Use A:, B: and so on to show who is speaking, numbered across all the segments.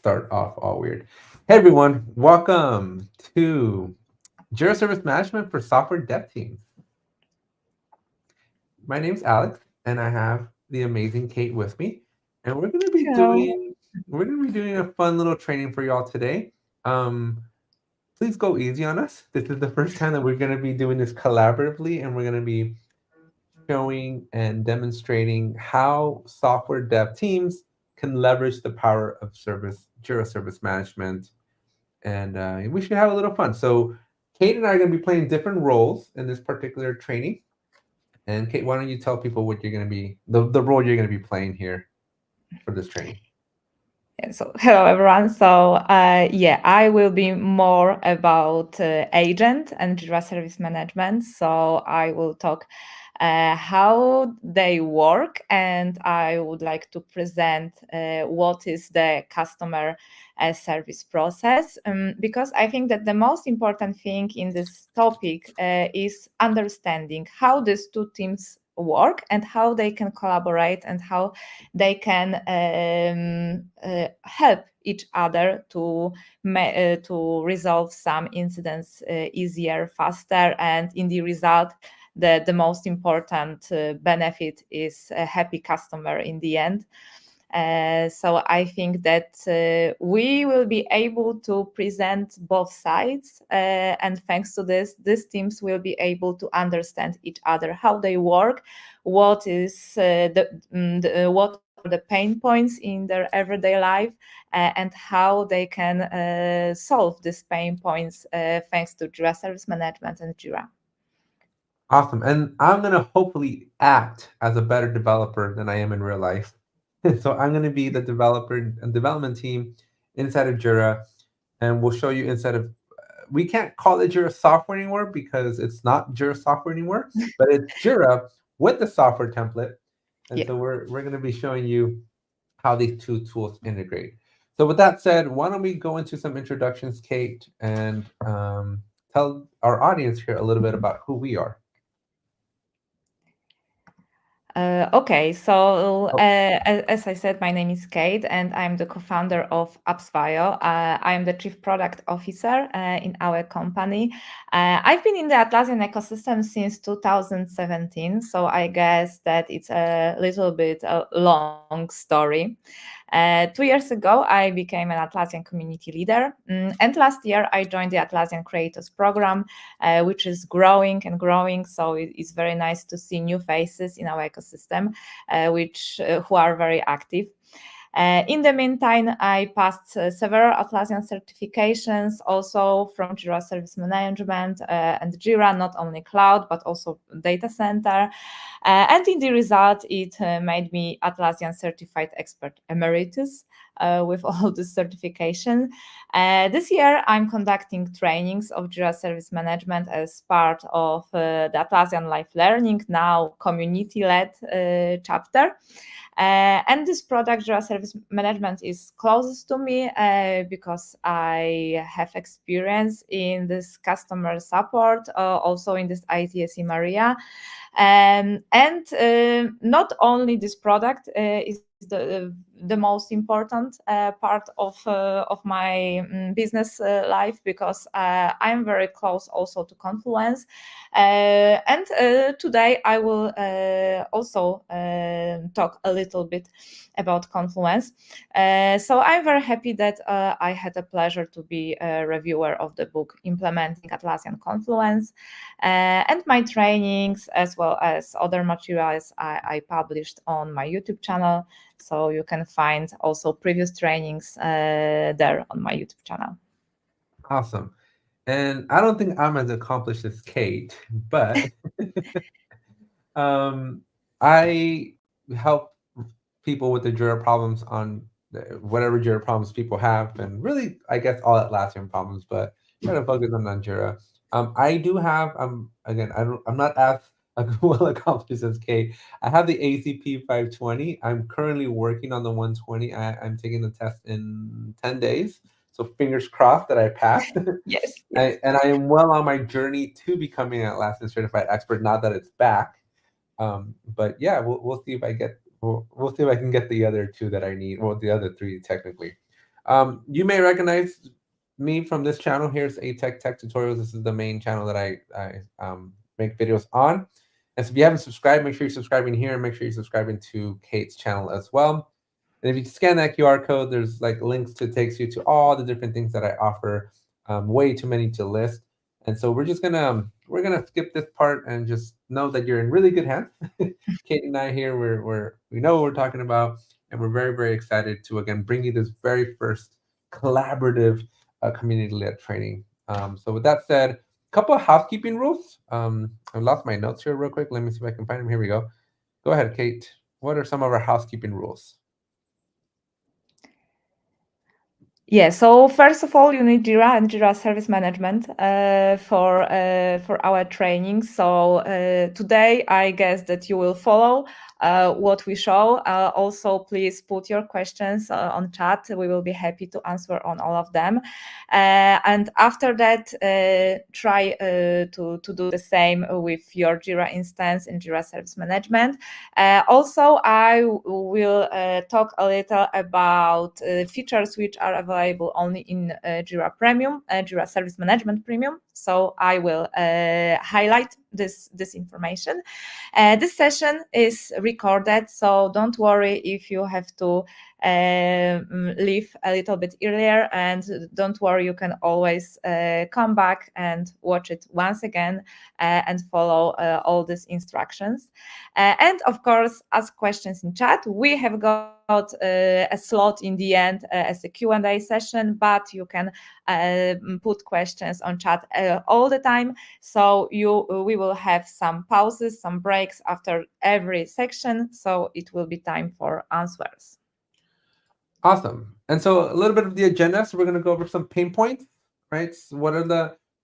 A: start off all weird. Hey everyone, welcome to Jira Service Management for Software Dev Teams. My name's Alex, and I have the amazing Kate with me, and
B: Hello.
A: we're gonna be doing a fun little training for y'all today. Um, Please go easy on us. This is the first time that we're gonna be doing this collaboratively, and we're gonna be showing and demonstrating how software dev teams can leverage the power of Jira Service Management, and we should have a little fun. So, Kate and I are going to be playing different roles in this particular training. And Kate, why don't you tell people what you're going to be the role you're going to be playing here for this training?
B: Yeah, so hello everyone. So I will be more about agent and Jira Service Management. So I will talk how they work, and I would like to present what is the customer service process. Because I think that the most important thing in this topic is understanding how these two teams work and how they can collaborate and how they can help each other to resolve some incidents easier, faster, and in the result, the most important benefit is a happy customer in the end. So I think that we will be able to present both sides, and thanks to this, these teams will be able to understand each other, how they work, what is what are the pain points in their everyday life, and how they can solve these pain points thanks to Jira Service Management and Jira.
A: Awesome. And I'm going to hopefully act as a better developer than I am in real life. So I'm going to be the developer and development team inside of Jira, and we'll show you inside of we can't call it Jira software anymore because it's not Jira software anymore, but it's Jira with the software template. And
B: Yeah.
A: so we're going to be showing you how these two tools integrate. So with that said, why don't we go into some introductions, Kate, and tell our audience here a little bit about who we are.
B: Okay, so
A: Oh,
B: as I said, my name is Kate, and I'm the co-founder of AppsFile. I am the chief product officer in our company. I've been in the Atlassian ecosystem since 2017, so I guess that it's a little bit a long story. 2 years ago, I became an Atlassian community leader, and last year I joined the Atlassian Creators Program, which is growing and growing. So it's very nice to see new faces in our ecosystem, which who are very active. In the meantime, I passed several Atlassian certifications, also from Jira Service Management and Jira, not only cloud, but also data center. And in the result, it made me Atlassian Certified Expert Emeritus. With all this certification. This year, I'm conducting trainings of Jira Service Management as part of the Atlassian Life Learning, now community-led chapter. And this product, Jira Service Management, is closest to me because I have experience in this customer support, also in this ITSM area. And not only this product is the most important part of my business life, because I'm very close also to Confluence, and today I will also talk a little bit about Confluence. So I'm very happy that I had the pleasure to be a reviewer of the book Implementing Atlassian Confluence, and my trainings as well as other materials I published on my YouTube channel. So you can find also previous trainings there on my YouTube channel.
A: awesome. And I don't think I'm as accomplished as Kate, but um, I help people with the Jira problems on whatever Jira problems people have, and really, I guess all Atlassian problems, but try to focus on Jira. I do have, again, I'm not as well accomplished as Kate. I have the ACP 520. I'm currently working on the 120. I'm taking the test in 10 days. So fingers crossed that I pass.
B: Yes, yes.
A: And I am well on my journey to becoming an Atlassian certified expert, now that it's back. But yeah, we'll see if I get we'll see if I can get the other two that I need. Well, the other three technically. You may recognize me from this channel. Here's A Tech Tutorials. This is the main channel that I make videos on. And so if you haven't subscribed, make sure you're subscribing here, and make sure you're subscribing to Kate's channel as well. And if you scan that QR code, there's like links to takes you to all the different things that I offer. Way too many to list. And so we're gonna skip this part and just know that you're in really good hands. Kate and I here, we know what we're talking about, and we're very excited to again bring you this very first collaborative community-led training. So with that said, a couple of housekeeping rules. I lost my notes here real quick. Let me see if I can find them. Here we go. Go ahead, Kate. What are some of our housekeeping rules?
B: Yeah, so first of all, you need Jira and Jira Service Management for our training. So today, I guess that you will follow what we show. Also, please put your questions on chat. We will be happy to answer on all of them. And after that, try to do the same with your Jira instance in Jira Service Management. Also, I will talk a little about features which are available only in Jira Premium, Jira Service Management Premium. So I will highlight this information. This session is recorded, so don't worry if you have to leave a little bit earlier, and don't worry, you can always come back and watch it once again and follow all these instructions. And of course, ask questions in chat. We have got a slot in the end as a Q&A session, but you can put questions on chat all the time. So we will have some pauses, some breaks after every section. So it will be time for answers.
A: Awesome. And so a little bit of the agenda. So we're going to go over some pain points, right? So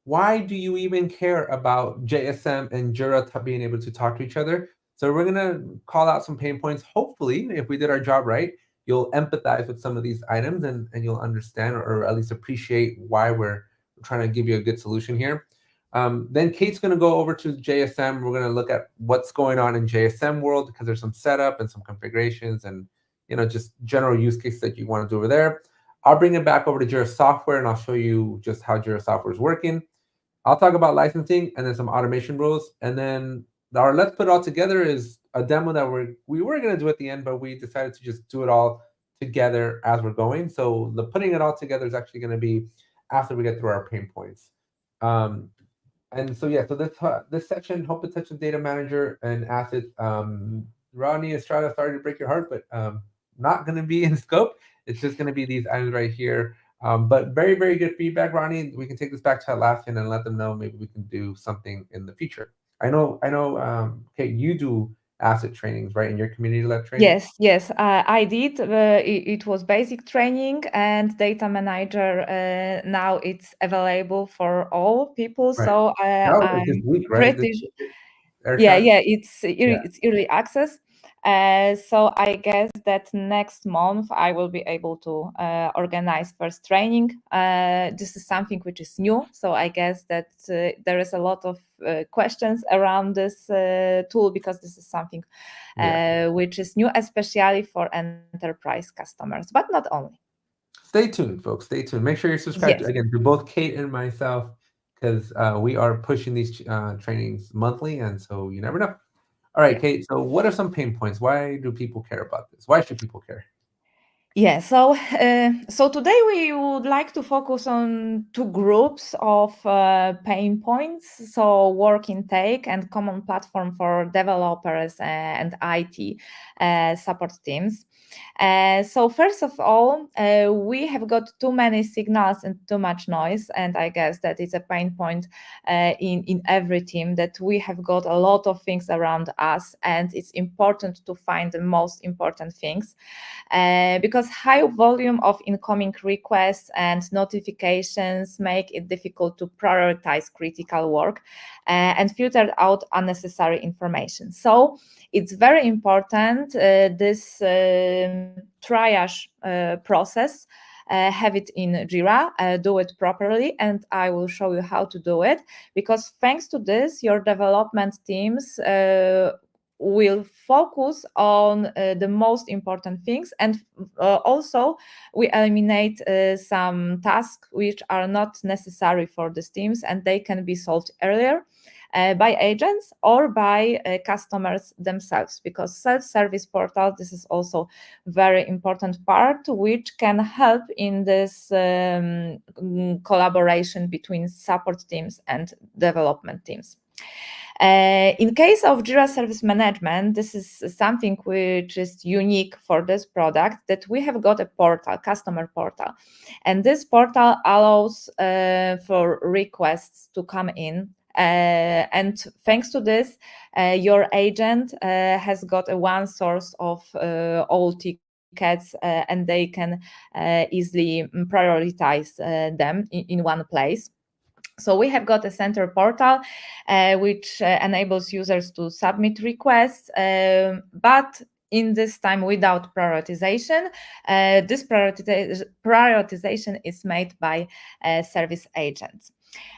A: why do you even care about JSM and Jira being able to talk to each other? So we're going to call out some pain points. Hopefully, if we did our job right, you'll empathize with some of these items, and you'll understand, or at least appreciate why we're trying to give you a good solution here. Then Kate's going to go over to JSM. We're going to look at what's going on in JSM world, because there's some setup and some configurations and just general use cases that you want to do over there. I'll bring it back over to Jira Software, and I'll show you just how Jira Software is working. I'll talk about licensing and then some automation rules. And then our Let's Put It All Together is a demo that we were going to do at the end, but we decided to just do it all together as we're going. So the putting it all together is actually going to be after we get through our pain points. And so, yeah, so this section, Hope Attention Data Manager and Assets. Rodney Estrada, sorry to break your heart, but not going to be in scope. It's just going to be these items right here. But very good feedback, Ronnie. We can take this back to Atlassian and let them know maybe we can do something in the future. I know. Kate, you do asset trainings, right? In your community-led training.
B: Yes, I did. It was basic training and data manager. Now it's available for all people.
A: Right.
B: So
A: That was this
B: I'm
A: week, right?
B: pretty.
A: Yeah.
B: It's early access. So I guess that next month I will be able to organize first training. This is something which is new, so I guess that there is a lot of questions around this tool, because this is something which is new, especially for enterprise customers, but not only.
A: Stay tuned, folks. Stay tuned. Make sure you're subscribed again to both Kate and myself, because we are pushing these trainings monthly, and so you never know. All right, Kate. So, what are some pain points? Why do people care about this? Why should people care?
B: Yeah, so today we would like to focus on two groups of pain points. So work intake and common platform for developers and IT support teams. So first of all, we have got too many signals and too much noise, and I guess that is a pain point in every team, that we have got a lot of things around us, and it's important to find the most important things. Because high volume of incoming requests and notifications make it difficult to prioritize critical work and filter out unnecessary information. So it's very important this triage process. Have it in Jira, do it properly, and I will show you how to do it, because thanks to this, your development teams will focus on the most important things, and also we eliminate some tasks which are not necessary for these teams, and they can be solved earlier by agents or by customers themselves, because self-service portal, this is also very important part which can help in this collaboration between support teams and development teams. In case of Jira Service Management, this is something which is unique for this product, that we have got a portal, customer portal. And this portal allows for requests to come in. And thanks to this, your agent has got a one source of all tickets, and they can easily prioritize them in one place. So we have got a center portal which enables users to submit requests, but in this time without prioritization. This prioritization is made by service agents.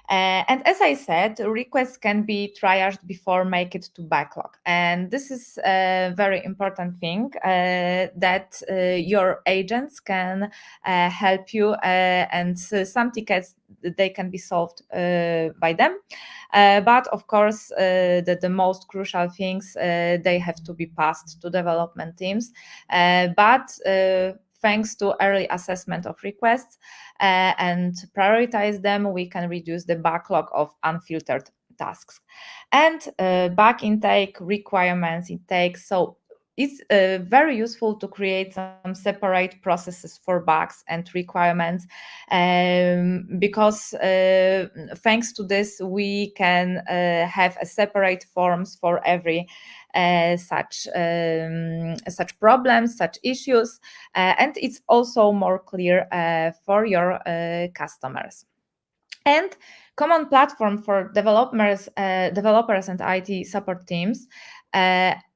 B: And as I said, requests can be triaged before make it to backlog. And this is a very important thing, that your agents can help you, and some tickets, they can be solved by them. But of course, the most crucial things, they have to be passed to development teams. But thanks to early assessment of requests and prioritize them, we can reduce the backlog of unfiltered tasks. And back intake, requirements intake. So it's very useful to create some separate processes for bugs and requirements, because thanks to this, we can have a separate forms for every such problems, such issues, and it's also more clear for your customers. And common platform for developers and IT support teams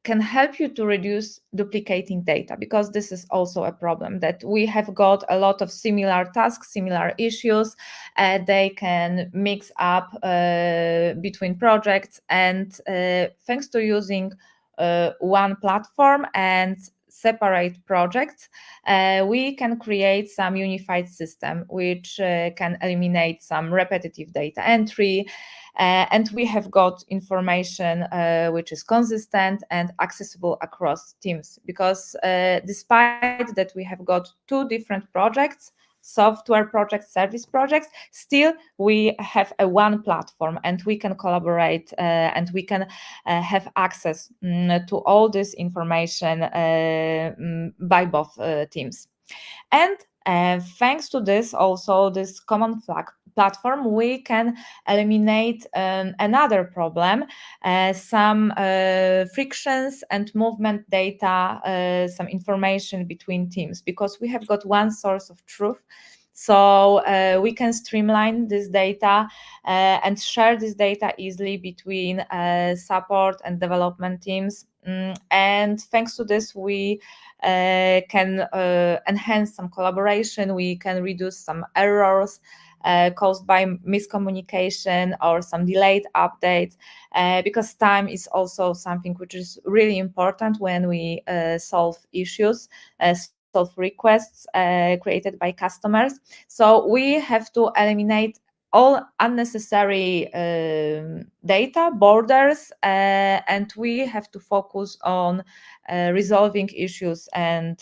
B: can help you to reduce duplicating data, because this is also a problem, that we have got a lot of similar tasks, similar issues. They can mix up between projects, and thanks to using one platform and separate projects, we can create some unified system which can eliminate some repetitive data entry, and we have got information which is consistent and accessible across teams, because despite that we have got two different projects, software projects, service projects, still we have a one platform, and we can collaborate and we can have access to all this information by both teams. And thanks to this, also this common platform, we can eliminate another problem, some frictions and movement data, some information between teams, because we have got one source of truth. So we can streamline this data and share this data easily between support and development teams. And thanks to this, we can enhance some collaboration, we can reduce some errors caused by miscommunication or some delayed updates, because time is also something which is really important when we solve issues, solve requests created by customers. So we have to eliminate all unnecessary data borders, and we have to focus on resolving issues and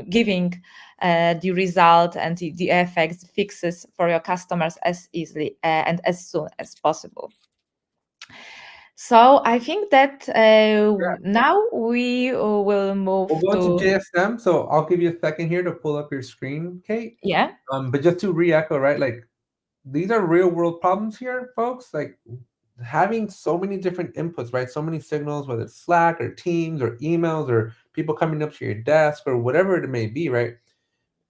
B: giving the result and the effects, fixes for your customers as easily and as soon as possible. So I think that now we will move
A: We'll go
B: to
A: into JSM. So I'll give you a second here to pull up your screen, Kate.
B: yeah.
A: But just to re-echo, right? Like these are real world problems here, folks. Like having so many different inputs, right? So many signals, whether it's Slack or Teams or emails or people coming up to your desk or whatever it may be, right?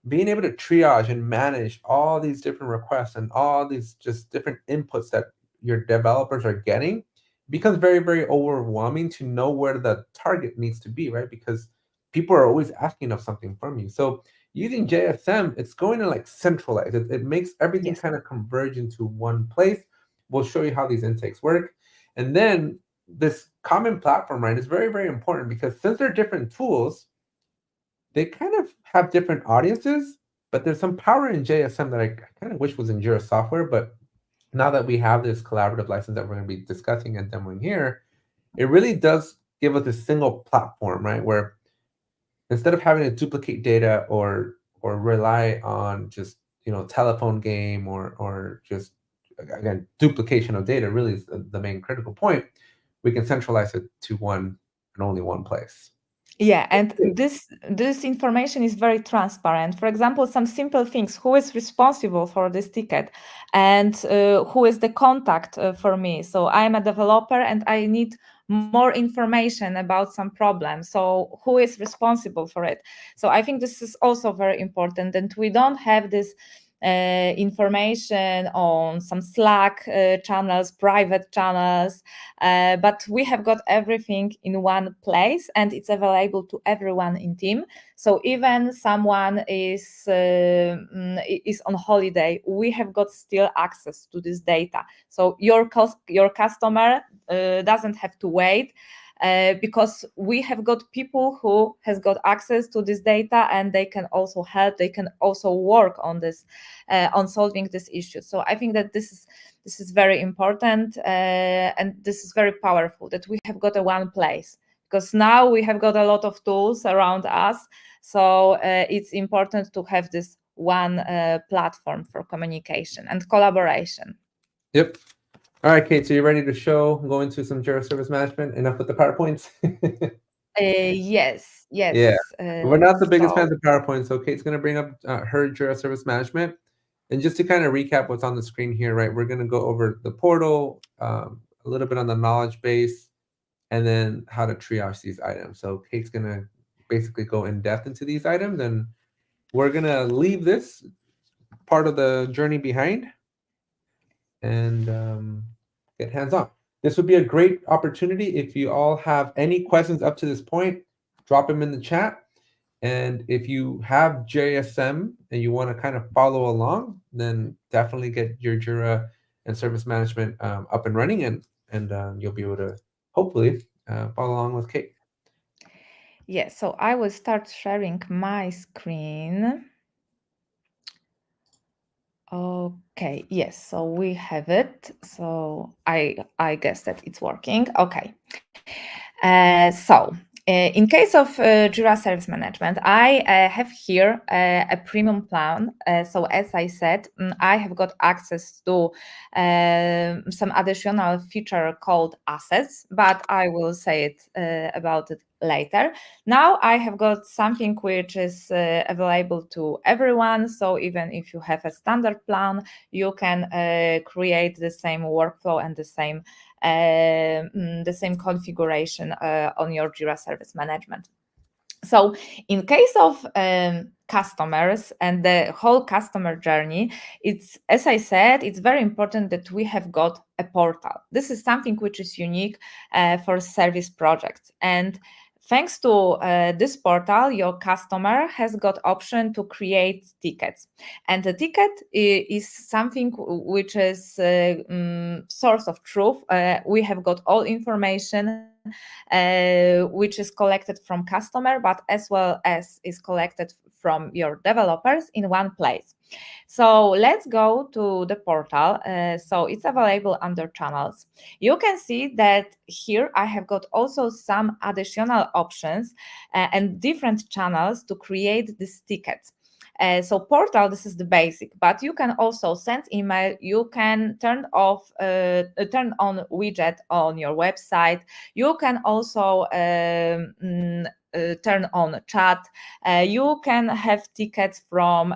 A: Being able to triage and manage all these different requests and all these just different inputs that your developers are getting becomes very, very overwhelming to know where the target needs to be, right? Because people are always asking of something from you. So using JSM, it's going to like centralize it. It makes everything
B: Yes.
A: kind of converge into one place we'll show you how these intakes work. And then this common platform, right, is very, very important because since they're different tools, they kind of have different audiences, but there's some power in JSM that I kind of wish was in Jira software. But now that we have this collaborative license that we're going to be discussing and demoing here, it really does give us a single platform, right? Where instead of having to duplicate data or rely on just telephone game or just again duplication of data really is the main critical point, we can centralize it to one and only one place.
B: Yeah, and this information is very transparent. For example, some simple things: who is responsible for this ticket, and who is the contact for me. So I am a developer, and I need more information about some problem. So who is responsible for it? So I think this is also very important, and we don't have this information on some Slack channels, private channels, but we have got everything in one place and it's available to everyone in team. So even someone is on holiday, we have got still access to this data. So your customer doesn't have to wait. Because we have got people who has got access to this data and they can also help, they can also work on this, on solving this issue. So I think that this is very important, and this is very powerful that we have got a one place, because now we have got a lot of tools around us. So it's important to have this one platform for communication and collaboration.
A: Yep. All right, Kate, so you're ready to go into some Jira Service Management? Enough with the PowerPoints?
B: Yes,
A: Yeah.
B: yes.
A: We're not the biggest
B: So
A: fans of PowerPoint, so Kate's going to bring up her Jira Service Management. And just to kind of recap what's on the screen here, right, we're going to go over the portal, a little bit on the knowledge base, and then how to triage these items. So Kate's going to basically go in depth into these items, and we're going to leave this part of the journey behind and get hands-on. This would be a great opportunity if you all have any questions up to this point, drop them in the chat. And if you have JSM and you want to kind of follow along, then definitely get your Jira and service management up and running, and you'll be able to hopefully follow along with Kate.
B: yes, so I will start sharing my screen. Okay, yes, so we have it. So I guess that it's working. Okay. In case of Jira Service Management, I have here a premium plan. So as I said, I have got access to some additional feature called assets, but I will say it about it later. Now I have got something which is available to everyone. So even if you have a standard plan, you can create the same workflow and the same configuration on your Jira Service Management. So in case of customers and the whole customer journey, it's, as I said, it's very important that we have got a portal. This is something which is unique for service projects. And thanks to this portal, your customer has got option to create tickets. And the ticket is something which is source of truth. We have got all information which is collected from customer, but as well as is collected from your developers in one place. So let's go to the portal. So it's available under channels. You can see that here I have got also some additional options and different channels to create these tickets. So portal, this is the basic, but you can also send email. You can turn on widget on your website. You can also turn on chat. You can have tickets from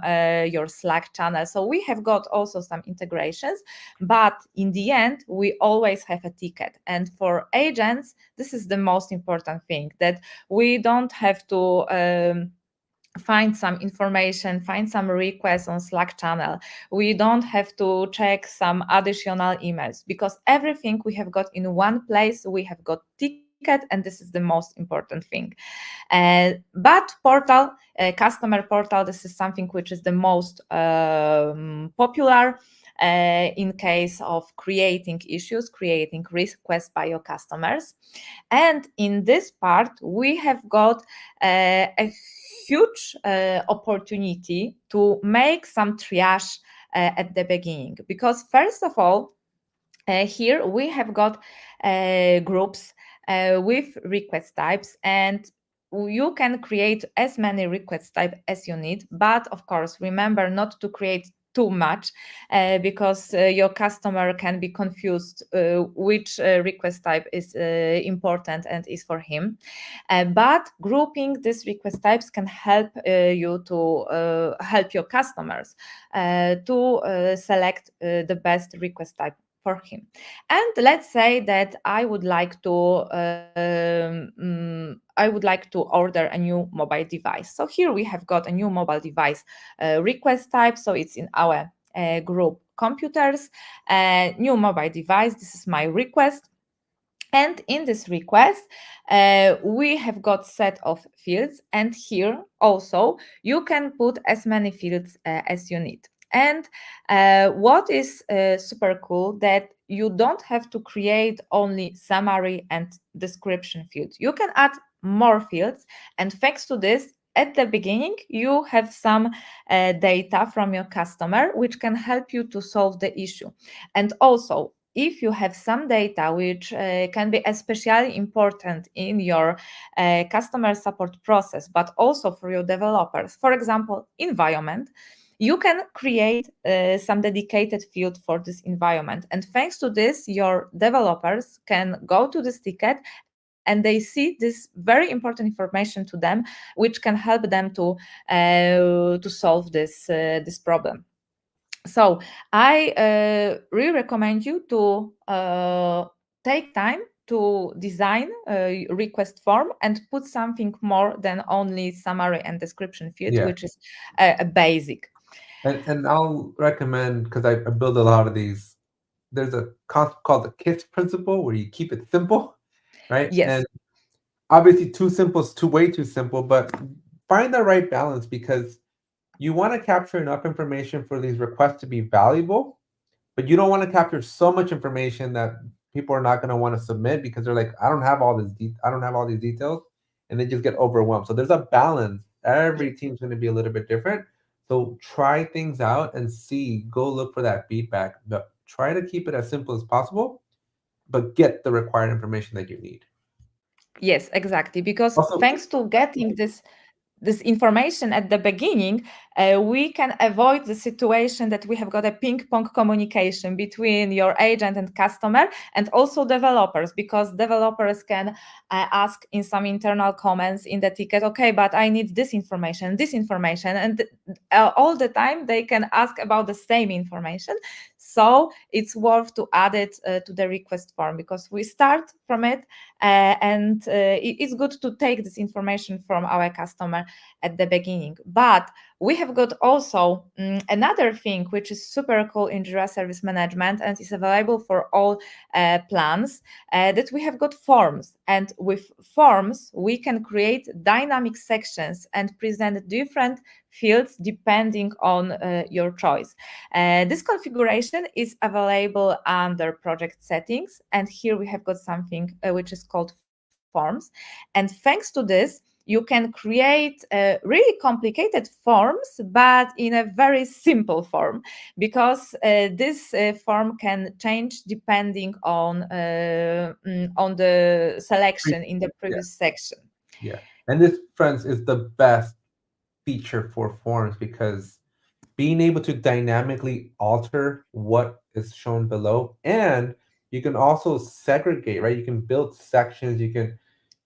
B: your Slack channel. So we have got also some integrations, but in the end, we always have a ticket. And for agents, this is the most important thing, that we don't have to find some information, find some requests on Slack channel. We don't have to check some additional emails, because everything we have got in one place. We have got ticket, and this is the most important thing. But portal, customer portal, this is something which is the most popular. in case of creating issues, creating requests by your customers. And in this part, we have got a huge opportunity to make some triage at the beginning. Because, first of all, here we have got groups with request types, and you can create as many request type as you need, but of course remember not to create too much because your customer can be confused which request type is important and is for him. But grouping these request types can help you to help your customers to select the best request type for him. And let's say that I would like to order a new mobile device. So here we have got a new mobile device request type. So it's in our group computers, new mobile device. This is my request. And in this request, we have got set of fields, and here also you can put as many fields as you need. And what is super cool that you don't have to create only summary and description fields. You can add more fields, and thanks to this, at the beginning, you have some data from your customer, which can help you to solve the issue. And also, if you have some data which can be especially important in your customer support process, but also for your developers, for example, environment, you can create some dedicated field for this environment. And thanks to this, your developers can go to this ticket and they see this very important information to them, which can help them to solve this problem. So I really recommend you to take time to design a request form and put something more than only summary and description fields,
A: Yeah.
B: which is a basic.
A: And I'll recommend, because I build a lot of these, there's a concept called the KISS principle where you keep it simple, right?
B: Yes.
A: And obviously too simple is too way too simple, but find the right balance because you want to capture enough information for these requests to be valuable, but you don't want to capture so much information that people are not going to want to submit because they're like, I don't have all these details, and they just get overwhelmed. So there's a balance.
B: Yes.
A: Every team's going to be a little bit different. So try things out and see. Go look for that feedback, but try to keep it as simple as possible, but get the required information that you need.
B: Yes, exactly. Because
A: Also,
B: thanks to getting this information at the beginning, we can avoid the situation that we have got a ping pong communication between your agent and customer, and also developers, because developers can ask in some internal comments in the ticket, okay, but I need this information, and all the time they can ask about the same information. So it's worth to add it to the request form, because we start from it, and it's good to take this information from our customer at the beginning. But we have got also another thing which is super cool in Jira Service Management and is available for all plans, that we have got forms. And with forms, we can create dynamic sections and present different fields depending on your choice. This configuration is available under project settings, and here we have got something which is called forms. And thanks to this, you can create really complicated forms, but in a very simple form, because this form can change depending on the selection in the
A: yeah,
B: previous section.
A: yeah. And this, friends, is the best feature for forms because being able to dynamically alter what is shown below, and you can also segregate, right? You can build sections.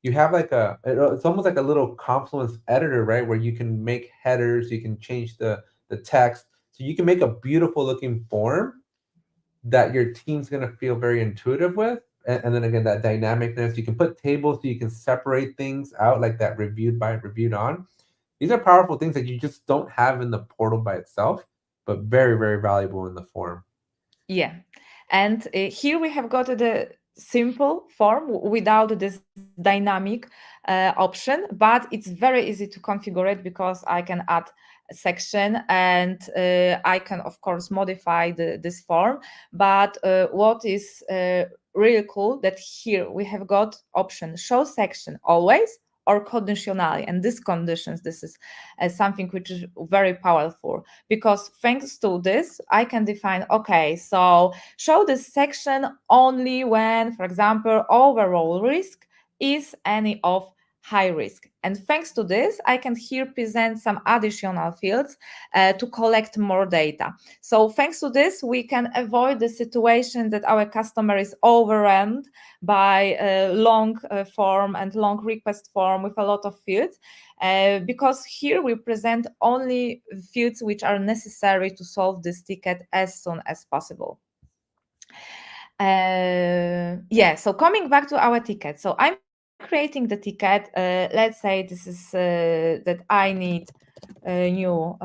A: You have like it's almost like a little Confluence editor, right? Where you can make headers, you can change the text, so you can make a beautiful looking form that your team's going to feel very intuitive with. And then again, that dynamicness, you can put tables so you can separate things out, like that reviewed by, reviewed on. These are powerful things that you just don't have in the portal by itself, but very, very valuable in the form.
B: Yeah, and here we have got the simple form without this dynamic option, but it's very easy to configure it because I can add a section and I can of course modify this form. But what is really cool that here we have got option show section always or conditionally, and these conditions, this is something which is very powerful, because thanks to this I can define, okay, so show this section only when, for example, overall risk is any of high risk. And thanks to this, I can here present some additional fields to collect more data. So thanks to this, we can avoid the situation that our customer is overwhelmed by a long form and long request form with a lot of fields, because here we present only fields which are necessary to solve this ticket as soon as possible. Yeah, so coming back to our ticket. So I'm creating the ticket. Let's say this is that I need a new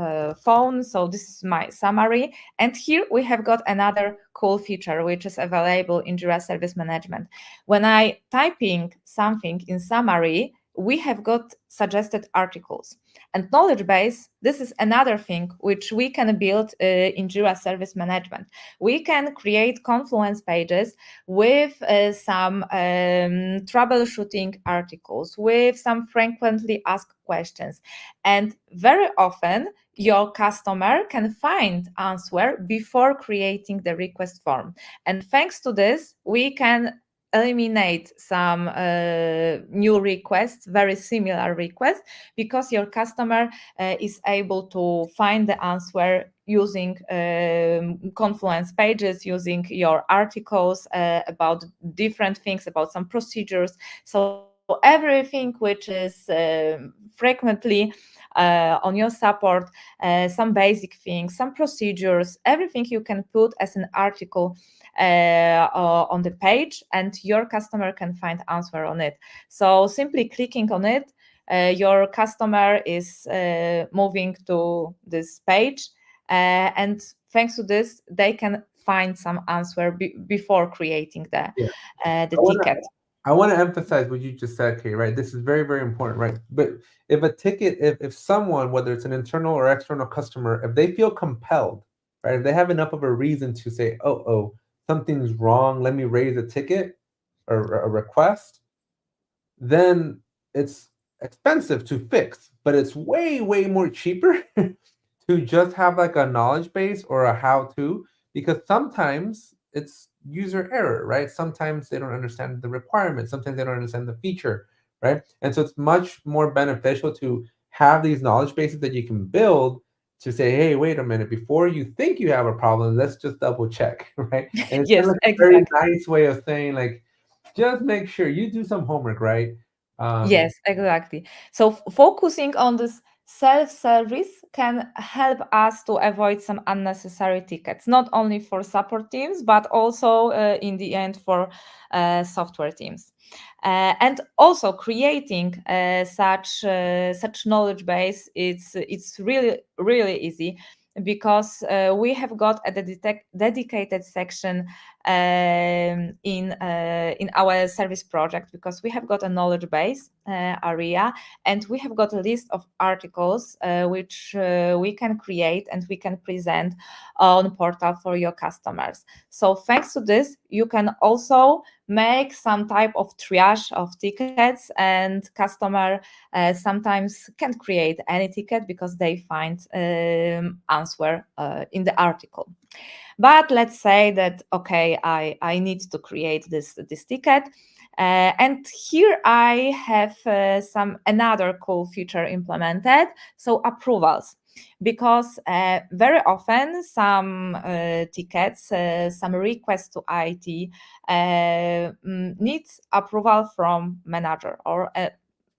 B: phone. So this is my summary. And here we have got another cool feature, which is available in Jira Service Management. When I typing something in summary, we have got suggested articles. And knowledge base, this is another thing which we can build in Jira Service Management. We can create Confluence pages with some troubleshooting articles, with some frequently asked questions. And very often, your customer can find answer before creating the request form. And thanks to this, we can eliminate some new requests, very similar requests, because your customer is able to find the answer using Confluence pages, using your articles about different things, about some procedures. So everything which is frequently on your support, some basic things, some procedures, everything you can put as an article on the page, and your customer can find answer on it. So simply clicking on it, your customer is moving to this page, and thanks to this, they can find some answer before creating the
A: Yeah.
B: ticket.
A: I want to emphasize what you just said, Kate, right? This is very, very important, right? But if a ticket, if someone, whether it's an internal or external customer, if they feel compelled, right, if they have enough of a reason to say, oh, something's wrong, let me raise a ticket or a request, then it's expensive to fix, but it's way, way more cheaper to just have like a knowledge base or a how to, because sometimes it's user error, right? Sometimes they don't understand the requirements, sometimes they don't understand the feature, right? And so it's much more beneficial to have these knowledge bases that you can build to say, hey, wait a minute, before you think you have a problem, let's just double check, right? And it's kind
B: Yes,
A: of like a very
B: exactly.
A: nice way of saying, like, just make sure you do some homework, right?
B: Yes, exactly. So focusing on this self-service can help us to avoid some unnecessary tickets, not only for support teams, but also in the end for software teams. And also creating such knowledge base, it's really easy, because we have got a dedicated section in our service project, because we have got a knowledge base area, and we have got a list of articles which we can create and we can present on portal for your customers. So thanks to this, you can also make some type of triage of tickets, and customer sometimes can't create any ticket because they find answer in the article. But let's say that, okay, I need to create this ticket. And here I have some another cool feature implemented, so approvals. Because very often some tickets, some requests to IT needs approval from manager or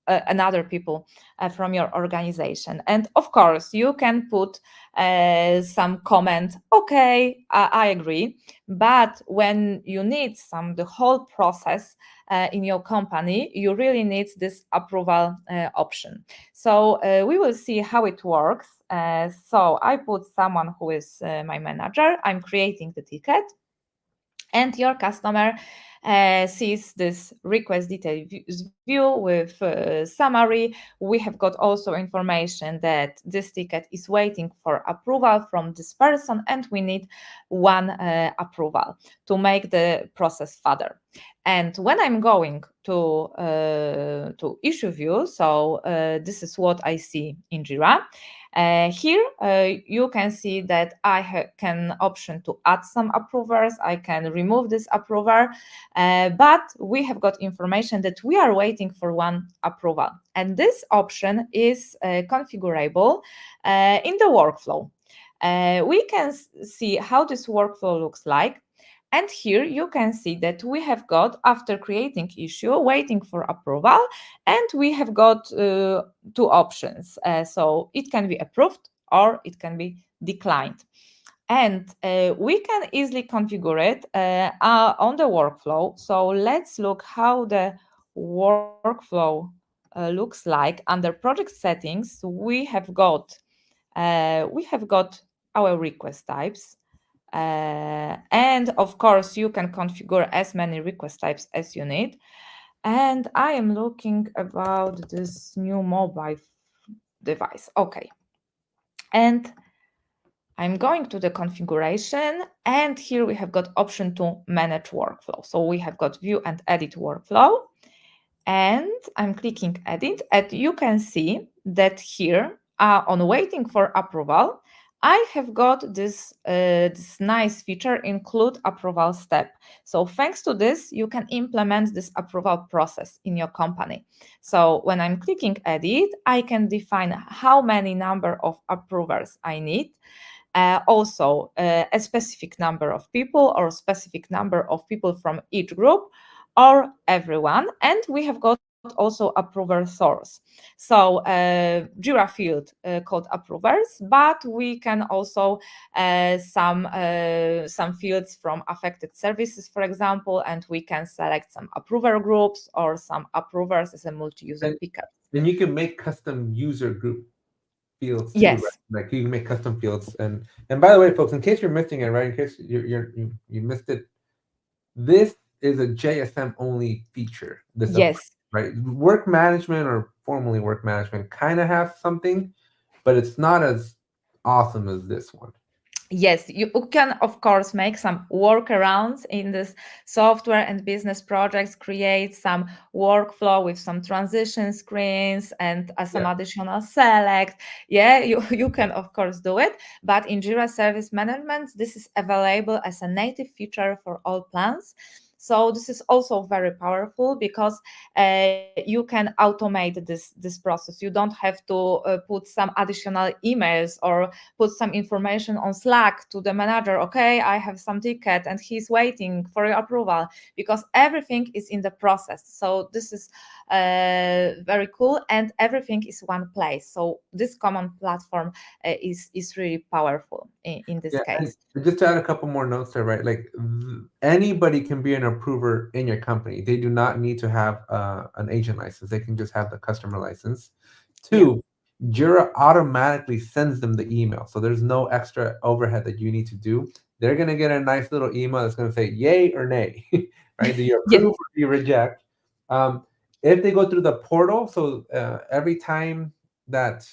B: another people from your organization. And of course, you can put some comment, okay, I agree. But when you need the whole process in your company, you really need this approval option. So we will see how it works. So I put someone who is my manager. I'm creating the ticket. and your customer sees this request detail view with summary. We have got also information that this ticket is waiting for approval from this person, and we need one approval to make the process further. And when I'm going to issue view, so this is what I see in Jira. Here you can see that I can option to add some approvers. I can remove this approver, but we have got information that we are waiting for one approval, and this option is configurable in the workflow. We can see how this workflow looks like. And here you can see that we have got, after creating issue, waiting for approval, and we have got two options. So it can be approved or it can be declined. And we can easily configure it on the workflow. So let's look how the workflow looks like. Under project settings, we have got our request types. And of course, you can configure as many request types as you need. And I am looking about this new mobile device. Okay. And I'm going to the configuration, and here we have got option to manage workflow. So we have got view and edit workflow, and I'm clicking edit, and you can see that here on waiting for approval, I have got this nice feature, include approval step. So thanks to this, you can implement this approval process in your company. So when I'm clicking edit, I can define how many number of approvers I need. Also, a specific number of people or specific number of people from each group or everyone. And we have got also approver source. So Jira field called approvers, but we can also some fields from affected services, for example, and we can select some approver groups or some approvers as a multi-user
A: And
B: picker.
A: then you can make custom user group fields too, right?
B: Yes,
A: Like you can make custom fields. And by the way, folks, in case you're missing it, right? In case you missed it, this is a JSM only feature. This approach,
B: yes.
A: right? Work management or formally work management kind of has something, but it's not as awesome as this one.
B: Yes, you can, of course, make some workarounds in this software and business projects, create some workflow with some transition screens and some
A: Yeah.
B: additional select. Yeah, you can, of course, do it. But in Jira Service Management, this is available as a native feature for all plans. So this is also very powerful because you can automate this process. You don't have to put some additional emails or put some information on Slack to the manager. Okay, I have some ticket and he's waiting for your approval, because everything is in the process. So this is very cool, and everything is one place. So this common platform is really powerful in this
A: Yeah, and
B: case.
A: just to add a couple more notes there, right? Like anybody can be an approver in your company. They do not need to have an agent license. They can just have the customer license.
B: Yeah.
A: Two, Jira automatically sends them the email, so there's no extra overhead that you need to do. They're gonna get a nice little email that's gonna say yay or nay, right? Do you
B: Yes.
A: approve or do you reject? Um, if they go through the portal, so every time that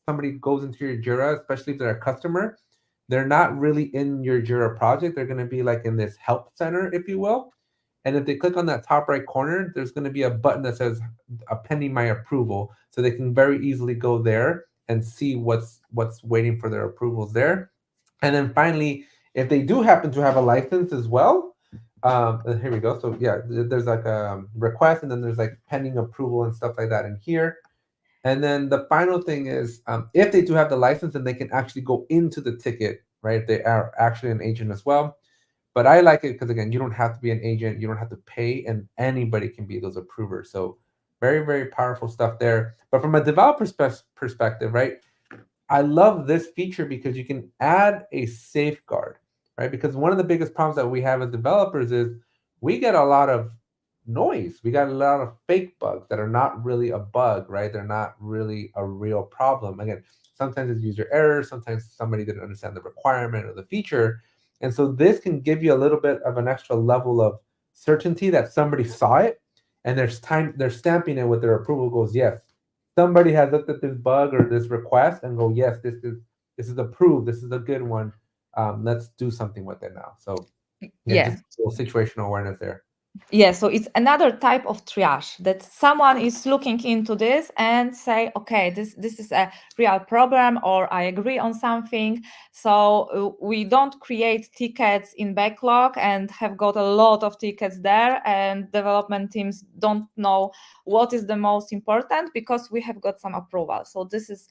A: somebody goes into your Jira, especially if they're a customer, they're not really in your Jira project. They're going to be like in this help center, if you will. And if they click on that top right corner, there's going to be a button that says pending my approval. So they can very easily go there and see what's waiting for their approvals there. And then finally, if they do happen to have a license as well, here we go. So yeah, there's like a request, and then there's like pending approval and stuff like that in here. And then the final thing is, if they do have the license, then they can actually go into the ticket, right? If they are actually an agent as well. But I like it because again, you don't have to be an agent, you don't have to pay, and anybody can be those approvers. So very, very powerful stuff there. But from a developer perspective, right? I love this feature because you can add a safeguard, right? Because one of the biggest problems that we have as developers is we get a lot of noise. We got a lot of fake bugs that are not really a bug, right? They're not really a real problem. Again, sometimes it's user error, sometimes somebody didn't understand the requirement or the feature. And so this can give you a little bit of an extra level of certainty that somebody saw it and they're stamping it with their approval goes, yes, somebody has looked at this bug or this request and go, yes, this is approved, this is a good one. Let's do something with it now. So yeah,
B: Yeah.
A: just a little situational awareness there.
B: Yeah, so it's another type of triage that someone is looking into this and say, okay, this is a real problem, or I agree on something. So we don't create tickets in backlog and have got a lot of tickets there, and development teams don't know what is the most important because we have got some approval. So this is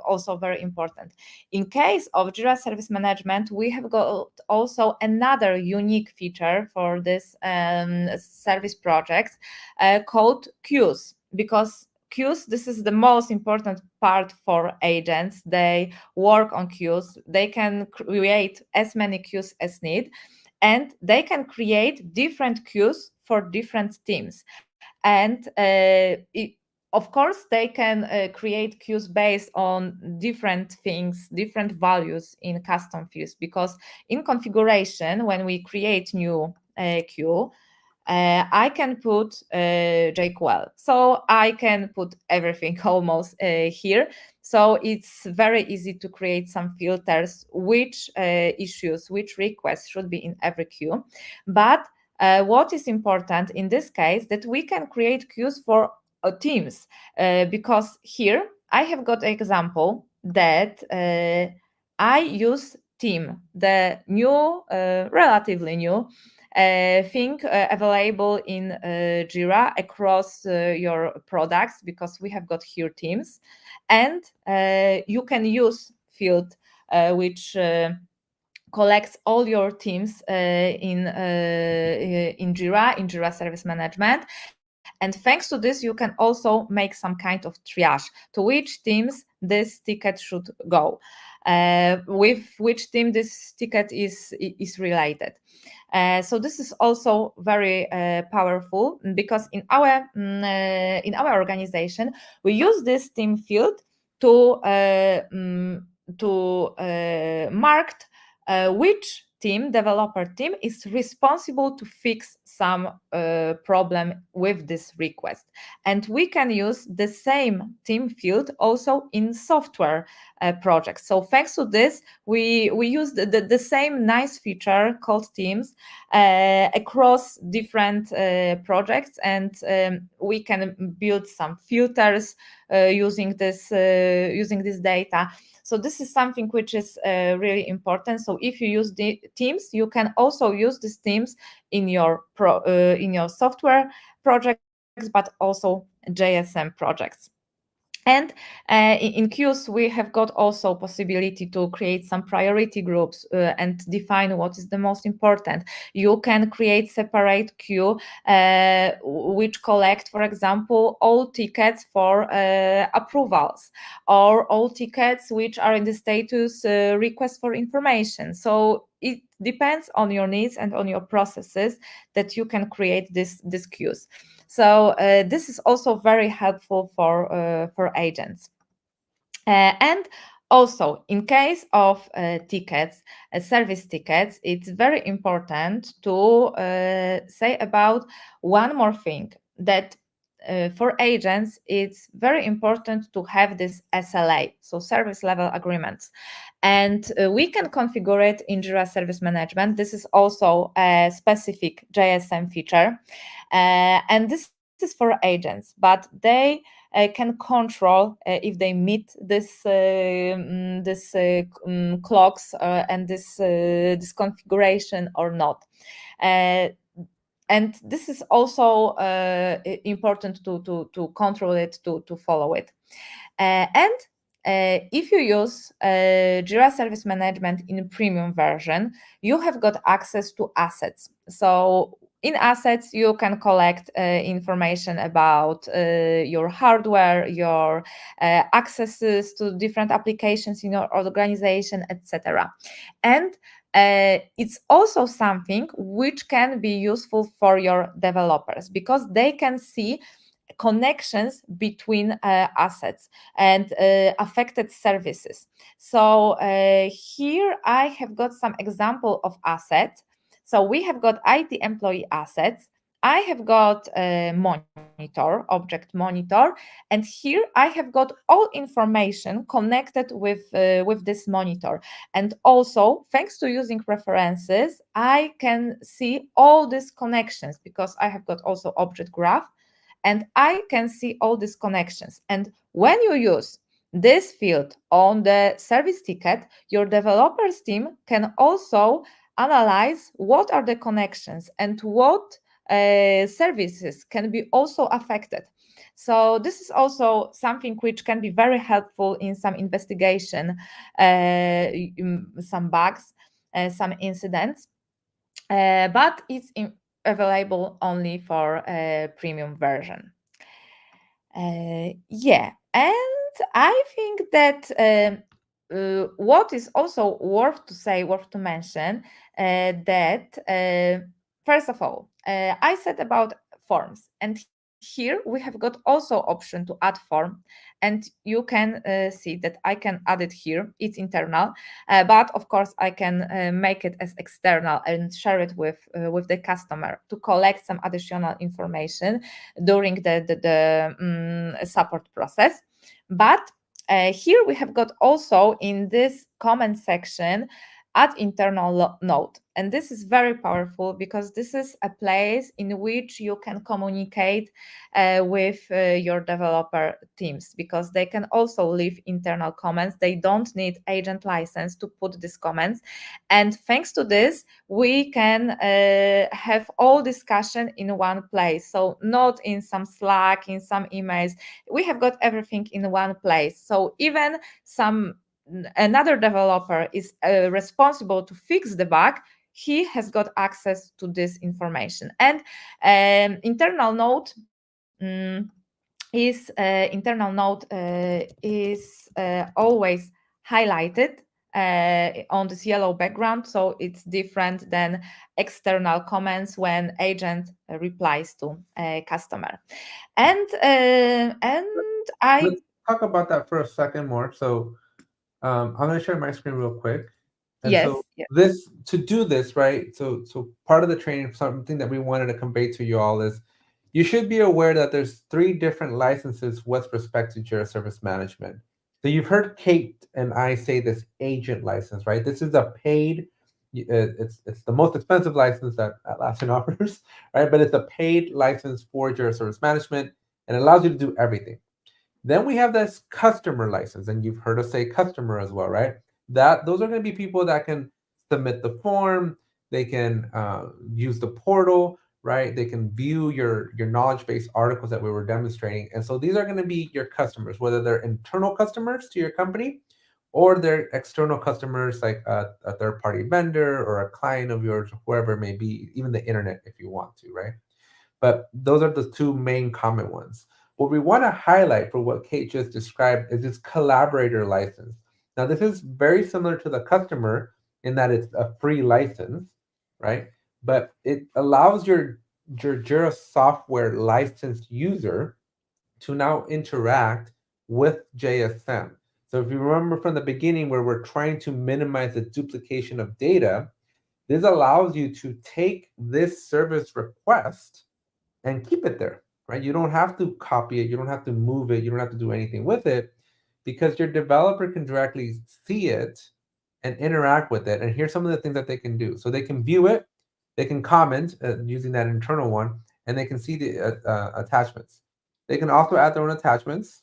B: also very important. In case of Jira Service Management, we have got also another unique feature for this service projects called queues, because queues, this is the most important part for agents. They work on queues, they can create as many queues as need, and they can create different queues for different teams. And of course, they can create queues based on different things, different values in custom queues, because in configuration, when we create new queue, I can put jQuery. So I can put everything almost here. So it's very easy to create some filters, which issues, which requests should be in every queue. But what is important in this case, that we can create queues for teams, because here I have got an example that I use team, the new, relatively new thing available in Jira across your products, because we have got here teams, and you can use field which collects all your teams in Jira, in Jira Service Management. And thanks to this, you can also make some kind of triage to which teams this ticket should go, with which team this ticket is related. So this is also very powerful, because in our organization we use this team field to mark which team, developer team, is responsible to fix some problem with this request. And we can use the same team field also in software projects. So thanks to this, we use the same nice feature called teams across different projects, and we can build some filters using this data. So this is something which is really important. So if you use the teams, you can also use these teams in your software projects, but also JSM projects. And in queues, we have got also possibility to create some priority groups and define what is the most important. You can create separate queue which collect, for example, all tickets for approvals, or all tickets which are in the status request for information. So it depends on your needs and on your processes that you can create these queues. So this is also very helpful for agents. And also, in case of tickets, service tickets, it's very important to say about one more thing, that for agents, it's very important to have this SLA, so service level agreements. And we can configure it in Jira Service Management. This is also a specific JSM feature. And this is for agents, but they can control if they meet this clocks and this configuration or not. And this is also important to control it, to follow it. And if you use Jira Service Management in premium version, you have got access to assets. So in assets, you can collect information about your hardware, your accesses to different applications in your organization, etc. And it's also something which can be useful for your developers, because they can see connections between assets and affected services. So here I have got some example of assets. So we have got IT employee assets. I have got a monitor, object monitor, and here I have got all information connected with this monitor. And also, thanks to using references, I can see all these connections because I have got also object graph, and I can see all these connections. And when you use this field on the service ticket, your developers team can also analyze what are the connections and what services can be also affected. So this is also something which can be very helpful in some investigation, some bugs, some incidents, but it's available only for a premium version. Yeah, and I think that what is also worth to say, worth to mention, that first of all, I said about forms, and here we have got also option to add form, and you can see that I can add it here. It's internal, but of course I can make it as external and share it with the customer to collect some additional information during the support process. But here we have got also in this comment section add internal note, and this is very powerful because this is a place in which you can communicate with your developer teams, because they can also leave internal comments. They don't need agent license to put these comments, and thanks to this we can have all discussion in one place, so not in some Slack, in some emails. We have got everything in one place, so even some another developer is responsible to fix the bug, he has got access to this information. And internal note is always highlighted on this yellow background, so it's different than external comments when agent replies to a customer. And I
A: Let's talk about that for a second more. So I'm going to share my screen real quick. And so
B: yes, yes.
A: this to do this, right? So part of the training, something that we wanted to convey to you all is you should be aware that there's 3 different licenses with respect to Jira Service Management. So you've heard Kate and I say this agent license, right? This is a paid, it's the most expensive license that Atlassian offers, right? But it's a paid license for Jira Service Management and it allows you to do everything. Then we have this customer license, and you've heard us say customer as well, right? That those are going to be people that can submit the form, they can use the portal, right? They can view your knowledge base articles that we were demonstrating, and so these are going to be your customers, whether they're internal customers to your company, or they're external customers like a third party vendor or a client of yours, whoever it may be, even the internet if you want to, right? But those are the 2 main common ones. What we want to highlight for what Kate just described is this collaborator license. Now, this is very similar to the customer in that it's a free license, right? But it allows your Jira software licensed user to now interact with JSM. So if you remember from the beginning where we're trying to minimize the duplication of data, this allows you to take this service request and keep it there, right? You don't have to copy it, you don't have to move it, you don't have to do anything with it because your developer can directly see it and interact with it. And here's some of the things that they can do. So they can view it, they can comment using that internal one, and they can see the attachments. They can also add their own attachments.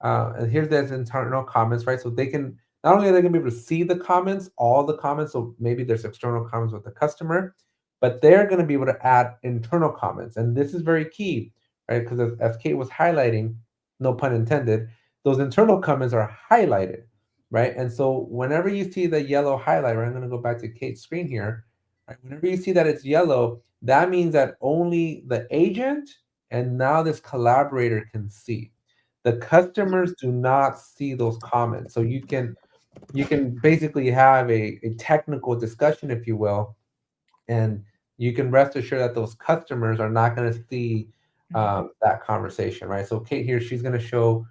A: And here's their internal comments, right? So they can not only are they going to be able to see the comments, all the comments, so maybe there's external comments with the customer, but they're going to be able to add internal comments. And this is very key, right? Because as Kate was highlighting, no pun intended, those internal comments are highlighted, right? And so whenever you see the yellow highlight, right, I'm going to go back to Kate's screen here, right? Whenever you see that it's yellow, that means that only the agent and now this collaborator can see. The customers do not see those comments. So you can basically have a technical discussion, if you will, and you can rest assured that those customers are not going to see
B: Mhm.
A: that conversation, right? So Kate here, she's going to show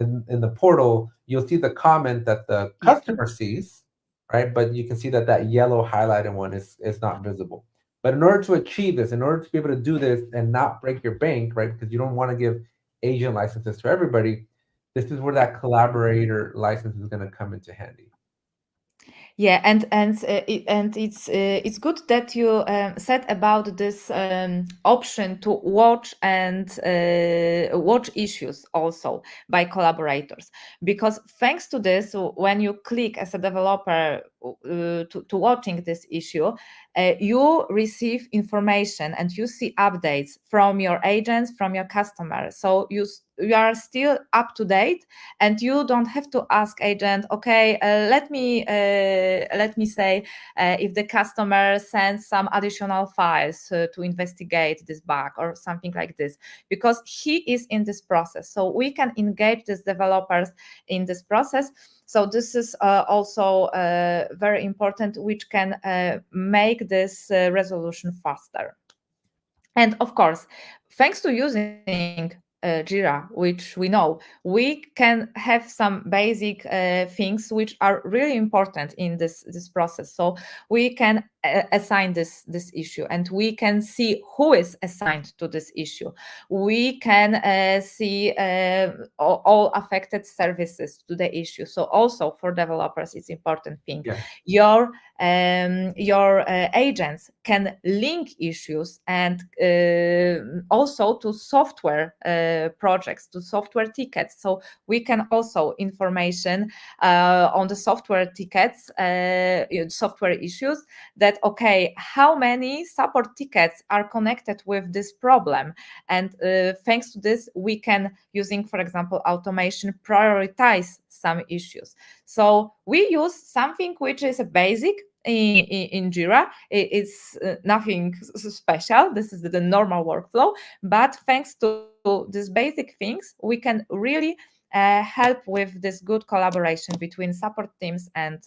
A: in the portal, you'll see the comment that the
B: Yeah.
A: customer sees, right? But you can see that that yellow highlighted one is not visible. But in order to achieve this, in order to be able to do this and not break your bank, right? Because you don't want to give agent licenses to everybody, this is where that collaborator license is going to come into handy.
B: Yeah, and it's good that you said about this option to watch and watch issues also by collaborators, because thanks to this, when you click as a developer to watching this issue, you receive information and you see updates from your agents, from your customers. So you are still up to date, and you don't have to ask agent, okay, let me say if the customer sends some additional files to investigate this bug or something like this, because he is in this process, so we can engage these developers in this process. So this is also very important, which can make this resolution faster. And of course, thanks to using Jira, which we know, we can have some basic things which are really important in this process. So we can assign this issue, and we can see who is assigned to this issue. We can see all affected services to the issue. So also for developers, it's important thing.
A: Yeah.
B: Your agents can link issues and also to software projects, to software tickets. So we can also information on the software tickets, software issues, that okay, how many support tickets are connected with this problem, and thanks to this we can, using for example automation, prioritize some issues. So we use something which is a basic in Jira. It's nothing special. This is the normal workflow. But thanks to these basic things, we can really help with this good collaboration between support teams and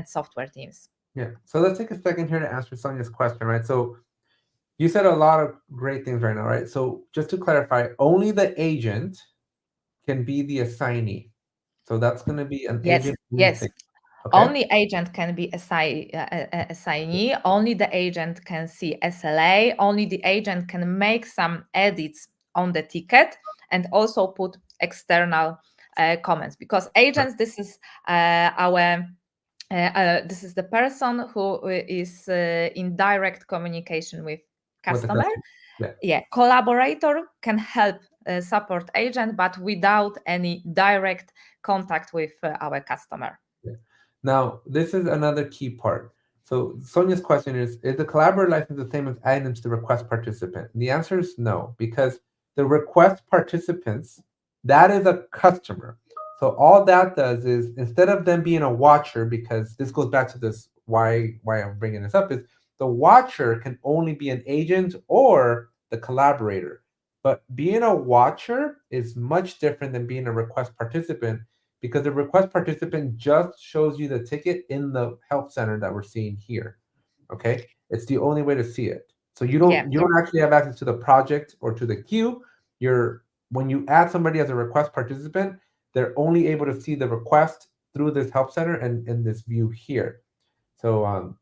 B: software teams.
A: Yeah. So let's take a second here to answer Sonia's question, right? So you said a lot of great things right now, right? So just to clarify, only the agent can be the assignee. So that's going to be an
B: Yes,
A: agent
B: yes.
A: thing. Okay.
B: Only agent can be assignee. Only the agent can see SLA. Only the agent can make some edits on the ticket and also put external comments, because
A: Right.
B: agents, this is our this is the person who is in direct communication with
A: With the
B: customer.
A: customer. Yeah.
B: Yeah, collaborator can help support agent, but without any direct contact with our customer.
A: Yeah. Now, this is another key part. So Sonia's question is the collaborator license the same as adding to the request participant? And the answer is no, because the request participants, that is a customer. So all that does is, instead of them being a watcher, because this goes back to this why I'm bringing this up, is the watcher can only be an agent or the collaborator. But being a watcher is much different than being a request participant, because the request participant just shows you the ticket in the help center that we're seeing here. Okay, it's the only way to see it. So you
B: Yeah,
A: don't actually have access to the project or to the queue. You're When you add somebody as a request participant, they're only able to see the request through this help center and in this view here. So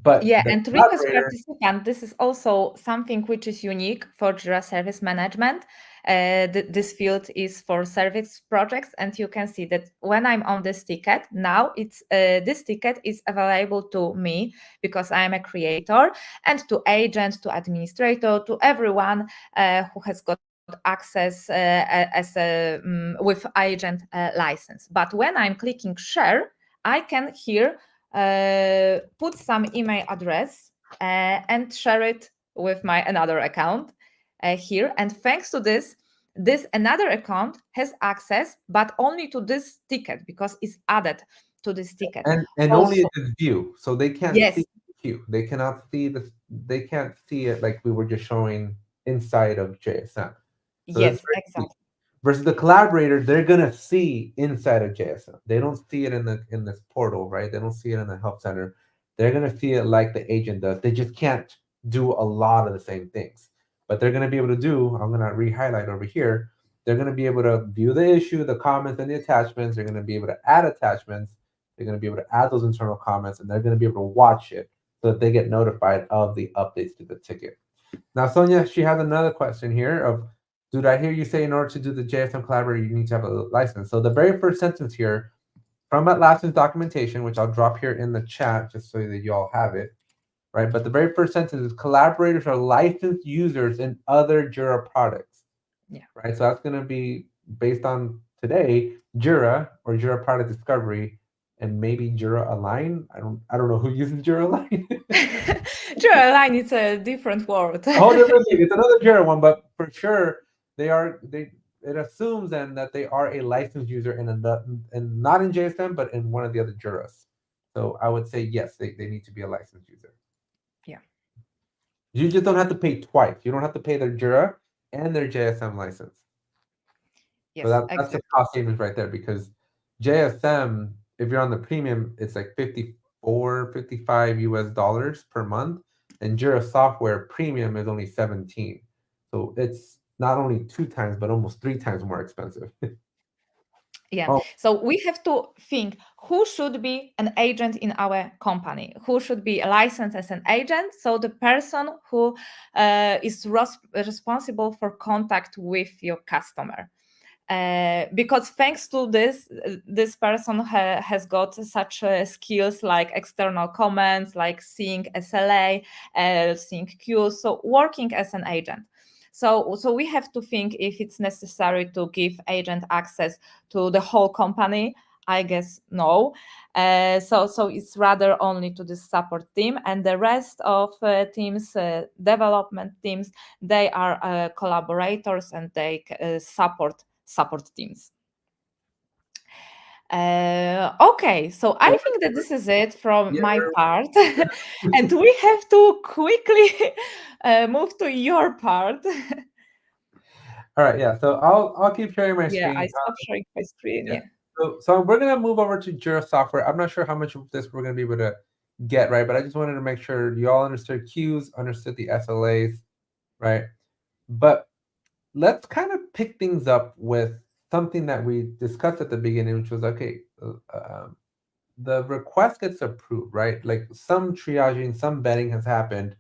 A: but
B: yeah,
A: the
B: and request
A: collaborator,
B: participant, this is also something which is unique for Jira Service Management. This field is for service projects, and you can see that when I'm on this ticket, now it's this ticket is available to me because I am a creator, and to agent, to administrator, to everyone who has got access as a with agent license. But when I'm clicking share, I can here put some email address and share it with my another account here. And thanks to this, this another account has access, but only to this ticket because it's added to this ticket.
A: and only in
B: Also,
A: this view, so they can't see
B: yes,
A: the queue. They cannot see this. They can't see it like we were just showing inside of JSM. So that's
B: yes,
A: very key.
B: exactly.
A: Versus the collaborator, they're gonna see inside of JSM. They don't see it in this portal, right? They don't see it in the help center. They're gonna see it like the agent does. They just can't do a lot of the same things. but they're going to be able to do, I'm going to re-highlight over here, they're going to be able to view the issue, the comments, and the attachments. They're going to be able to add attachments. They're going to be able to add those internal comments, and they're going to be able to watch it so that they get notified of the updates to the ticket. Now, Sonia, she has another question here of, did I hear you say in order to do the JSM Collaborator, you need to have a license? So the very first sentence here from Atlassian's documentation, which I'll drop here in the chat just so that you all have it, right? But the very first sentence is collaborators are licensed users in other Jira products, right? So that's going to be based on today, Jira or Jira Product Discovery, and maybe Jira Align. I don't know who uses Jira Align.
B: Jira Align is a different word.
A: A whole different thing. It's another Jira one, but for sure it assumes then that they are a licensed user and not in JSM, but in one of the other Juras. So I would say yes, they need to be a licensed user.
B: Yeah.
A: You just don't have to pay twice. You don't have to pay their Jira and their JSM license.
B: Yes,
A: So that's
B: exactly.
A: the cost savings right there, because JSM, if you're on the premium, it's like 54, 55 US dollars per month. And Jira Software Premium is only 17. So it's not only 2 times, but almost 3 times more expensive.
B: Yeah.
A: Oh,
B: So we have to think who should be an agent in our company, who should be licensed as an agent. So the person who is responsible for contact with your customer. Because thanks to this person has got such skills like external comments, like seeing SLA, seeing queues, so working as an agent. So we have to think if it's necessary to give agent access to the whole company. I guess no. So it's rather only to the support team, and the rest of teams, development teams, they are collaborators and they support teams. Okay, so I think that this is it from
A: yeah.
B: my part, and we have to quickly move to your part.
A: All right, yeah. So I'll keep sharing my
B: Yeah,
A: screen.
B: I stopped sharing my screen.
A: Yeah.
B: Yeah.
A: So we're gonna move over to Jira Software. I'm not sure how much of this we're gonna be able to get right, but I just wanted to make sure you all understood queues, understood the SLAs, right? But let's kind of pick things up with something that we discussed at the beginning, which was okay. The request gets approved, right? Like some triaging, some vetting has happened.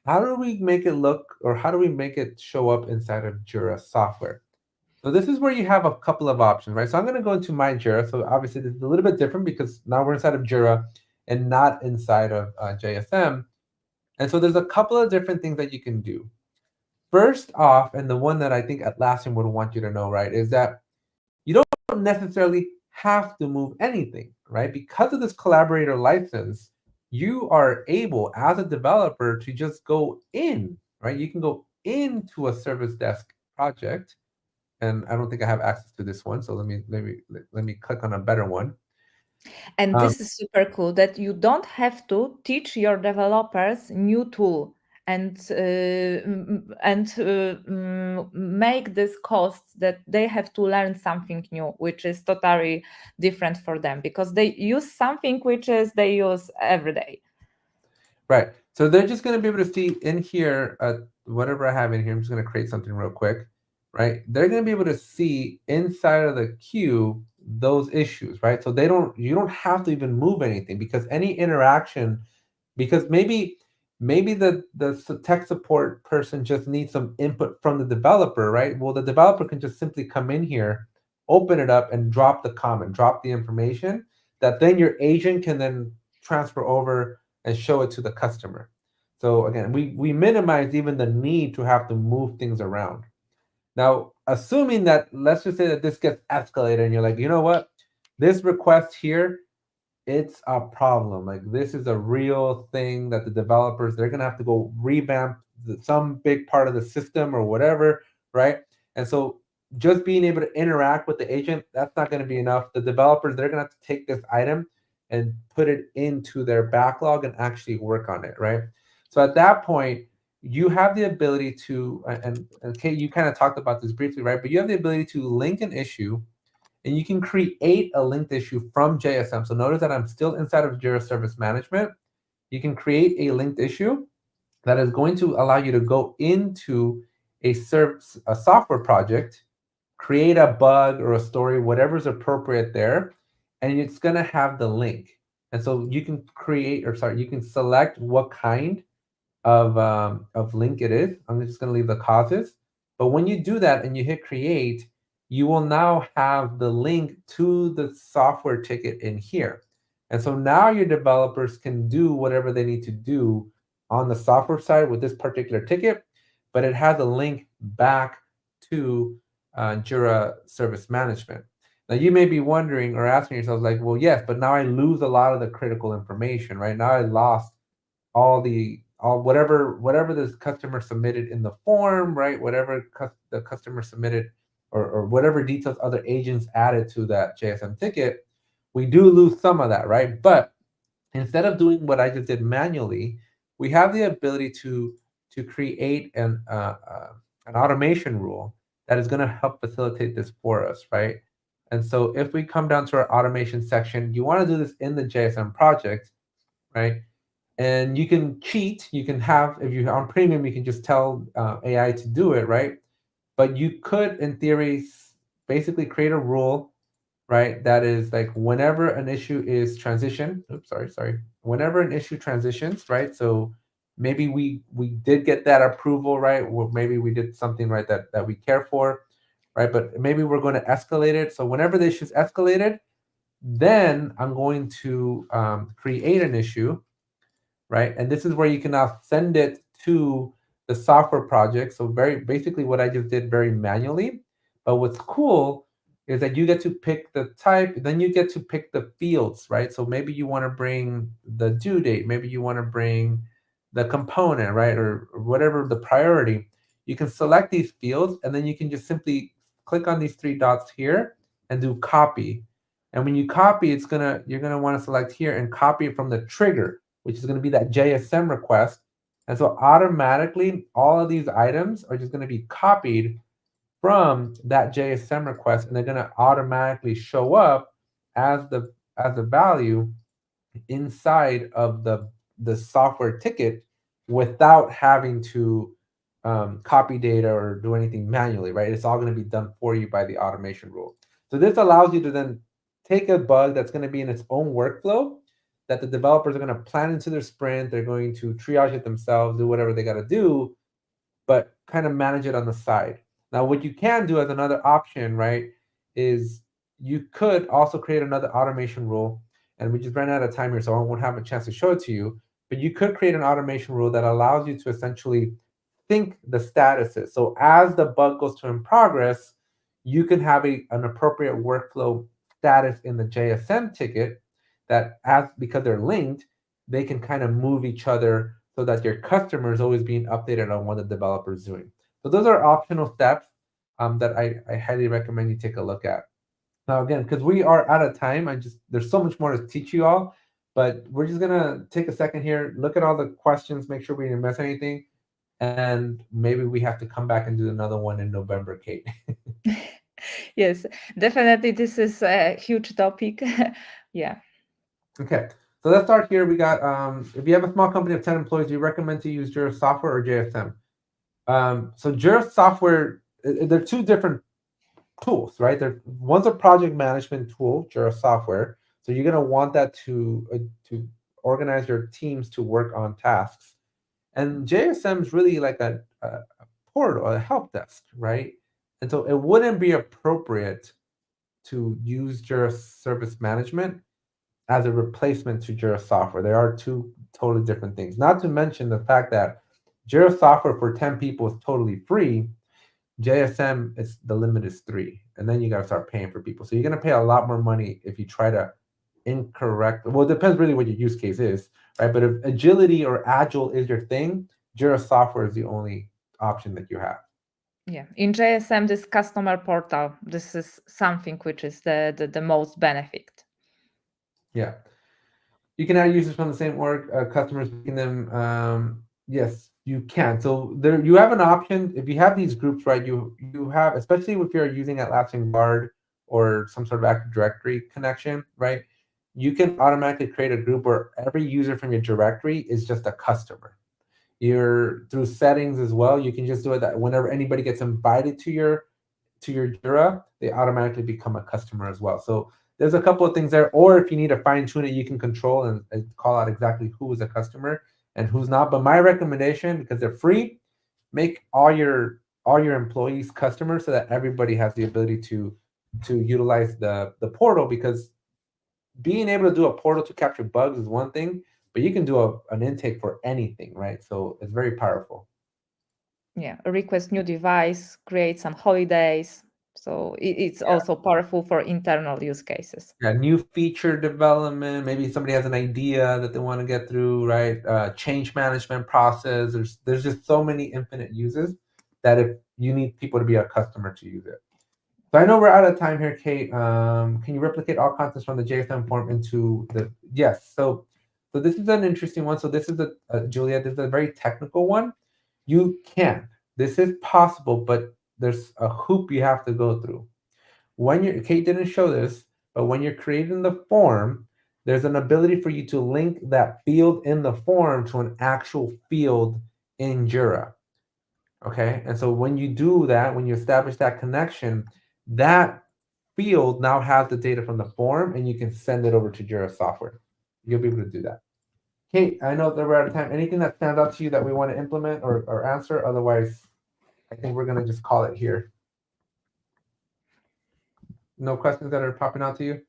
A: How do we make it look, or how do we make it show up inside of Jira Software? So this is where you have a couple of options, right? So I'm going to go into my Jira. So obviously this is a little bit different because now we're inside of Jira and not inside of JSM. And so there's a couple of different things that you can do. First off, and the one that I think Atlassian would want you to know, right, is that you don't necessarily have to move anything, right? Because of this collaborator license, you are able as a developer to just go in, right? You can go into a service desk project, and I don't think I have access to this one, so let me click on a better one.
B: And this is super cool that you don't have to teach your developers new tool and make this cost that they have to learn something new, which is totally different for them because they use something which is they use every day.
A: Right. So they're just going to be able to see in here, whatever I have in here. I'm just going to create something real quick, right? They're going to be able to see inside of the queue those issues, right? So you don't have to even move anything because any interaction, because maybe the tech support person just needs some input from the developer, right? Well, the developer can just simply come in here, open it up, and drop the comment, drop the information that then your agent can then transfer over and show it to the customer. So again, we minimize even the need to have to move things around. Now, assuming that, let's just say that this gets escalated and you're like, you know what, this request here, it's a problem. Like this is a real thing that the developers, they're gonna have to go revamp some big part of the system or whatever, right? And so just being able to interact with the agent, that's not gonna be enough. The developers, they're gonna have to take this item and put it into their backlog and actually work on it, right? So at that point, you have the ability to, and Kate, you kind of talked about this briefly, right? But you have the ability to link an issue and you can create a linked issue from JSM. So notice that I'm still inside of Jira Service Management. You can create a linked issue, that is going to allow you to go into a software project, create a bug or a story, whatever's appropriate there, and it's going to have the link. And so you can you can select what kind of link it is. I'm just going to leave the causes. But when you do that and you hit create, you will now have the link to the software ticket in here. And so now your developers can do whatever they need to do on the software side with this particular ticket, but it has a link back to Jira Service Management. Now you may be wondering or asking yourself like, well, yes, but now I lose a lot of the critical information, right? Now I lost all whatever this customer submitted in the form, right? Whatever the customer submitted, or whatever details other agents added to that JSM ticket, we do lose some of that, right? But instead of doing what I just did manually, we have the ability to create an automation rule that is going to help facilitate this for us, right? And so if we come down to our automation section, you want to do this in the JSM project, right? And you can cheat. You can have, if you're on premium, you can just tell AI to do it, right? But you could, in theory, basically create a rule, right? That is like whenever an issue is transition. Oops, sorry. Whenever an issue transitions, right? So maybe we did get that approval, right? Or maybe we did something right that we care for, right? But maybe we're going to escalate it. So whenever the issue is escalated, then I'm going to create an issue, right? And this is where you can now send it to the software project. So very basically what I just did very manually. But what's cool is that you get to pick the type, then you get to pick the fields, right? So maybe you want to bring the due date, maybe you want to bring the component, right? Or whatever the priority. You can select these fields and then you can just simply click on these three dots here and do copy. And when you copy, you're gonna want to select here and copy it from the trigger, which is going to be that JSM request. And so automatically, all of these items are just going to be copied from that JSM request, and they're going to automatically show up as the value inside of the software ticket without having to copy data or do anything manually, right? It's all going to be done for you by the automation rule. So this allows you to then take a bug that's going to be in its own workflow that the developers are going to plan into their sprint. They're going to triage it themselves, do whatever they got to do, but kind of manage it on the side. Now, what you can do as another option, right, is you could also create another automation rule. And we just ran out of time here, so I won't have a chance to show it to you. But you could create an automation rule that allows you to essentially sync the statuses. So as the bug goes to in progress, you can have an appropriate workflow status in the JSM ticket that because they're linked, they can kind of move each other so that your customer is always being updated on what the developer is doing. So those are optional steps that I highly recommend you take a look at. Now again, because we are out of time, there's so much more to teach you all, but we're just gonna take a second here, look at all the questions, make sure we didn't miss anything, and maybe we have to come back and do another one in November, Kate.
B: Yes, definitely. This is a huge topic. Yeah.
A: Okay, so let's start here. We got if you have a small company of 10 employees, do you recommend to use Jira software or JSM? So Jira software, they're two different tools, right? One's a project management tool, Jira software. So you're gonna want that to organize your teams to work on tasks. And JSM is really like a portal, a help desk, right? And so it wouldn't be appropriate to use Jira Service Management as a replacement to Jira software. They are two totally different things. Not to mention the fact that Jira software for 10 people is totally free. JSM is the limit is 3, and then you got to start paying for people. So you're going to pay a lot more money if you try to incorrect. Well, it depends really what your use case is, right? But if agility or agile is your thing, Jira software is the only option that you have.
B: Yeah. In JSM, this customer portal, this is something which is the most benefit.
A: Yeah. You can add users from the same org, customers picking them. Yes, you can. So there, you have an option. If you have these groups, right, you have, especially if you're using Atlassian Guard or some sort of Active Directory connection, right, you can automatically create a group where every user from your directory is just a customer. You're through settings as well. You can just do it that whenever anybody gets invited to your Jira, they automatically become a customer as well. So there's a couple of things there. Or if you need to fine tune it, you can control and call out exactly who is a customer and who's not. But my recommendation, because they're free, make all your employees customers so that everybody has the ability to utilize the portal. Because being able to do a portal to capture bugs is one thing, but you can do an intake for anything, right? So it's very powerful.
B: Yeah, request new device, create some holidays. So it's also powerful for internal use cases.
A: Yeah, new feature development. Maybe somebody has an idea that they want to get through, right? Change management process. There's just so many infinite uses that if you need people to be a customer to use it. So I know we're out of time here, Kate. Can you replicate all contents from the JSON form into the yes? So this is an interesting one. So this is a Julia. This is a very technical one. You can. This is possible, but there's a hoop you have to go through. When you're Kate didn't show this, but when you're creating the form, there's an ability for you to link that field in the form to an actual field in Jira. Okay. And so when you do that, when you establish that connection, that field now has the data from the form and you can send it over to Jira software. You'll be able to do that. Kate, I know that we're out of time. Anything that stands out to you that we want to implement or answer? Otherwise, I think we're going to just call it here. No questions that are popping out to you?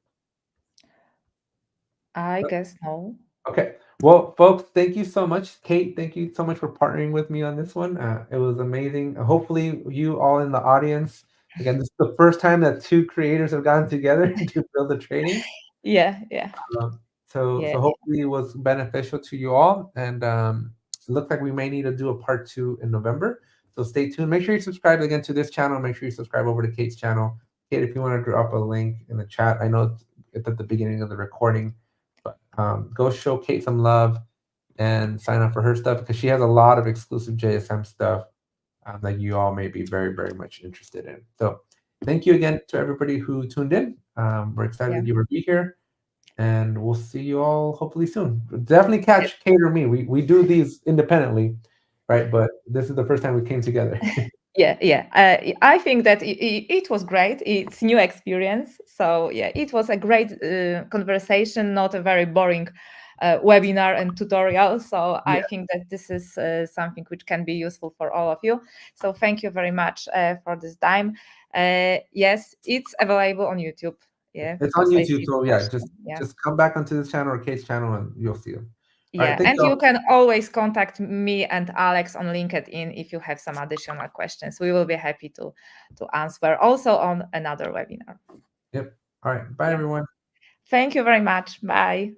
B: I guess no.
A: Okay. Well, folks, thank you so much. Kate, thank you so much for partnering with me on this one. It was amazing. Hopefully, you all in the audience, again, this is the first time that two creators have gotten together to build a training.
B: Yeah, yeah,
A: Um, so,
B: yeah,
A: so hopefully it was beneficial to you all. And it looks like we may need to do a part 2 in November. So stay tuned. Make sure you subscribe again to this channel. Make sure you subscribe over to Kate's channel. Kate, if you want to drop a link in the chat, I know it's at the beginning of the recording, but go show Kate some love and sign up for her stuff because she has a lot of exclusive JSM stuff that you all may be very, very much interested in. So thank you again to everybody who tuned in. We're excited
B: yeah.
A: that you were be here and we'll see you all hopefully soon. Definitely catch Kate or me. We do these independently, right? But this is the first time we came together.
B: Yeah, yeah. I think that it was great. It's new experience. So yeah, it was a great conversation, not a very boring webinar and tutorial. So
A: Yeah,
B: I think that this is something which can be useful for all of you. So thank you very much for this time. Yes, it's available on YouTube. Yeah,
A: it's on
B: because I
A: YouTube.
B: see the
A: So yeah,
B: question. Yeah.
A: just come back onto this channel or Kate's channel and you'll see them. All right,
B: Yeah,
A: thank
B: and
A: you
B: you
A: all.
B: can always contact me and Alex on LinkedIn if you have some additional questions. We will be happy to answer also on another webinar.
A: Yep. All right. Bye
B: Yeah.
A: everyone.
B: Thank you very much. Bye.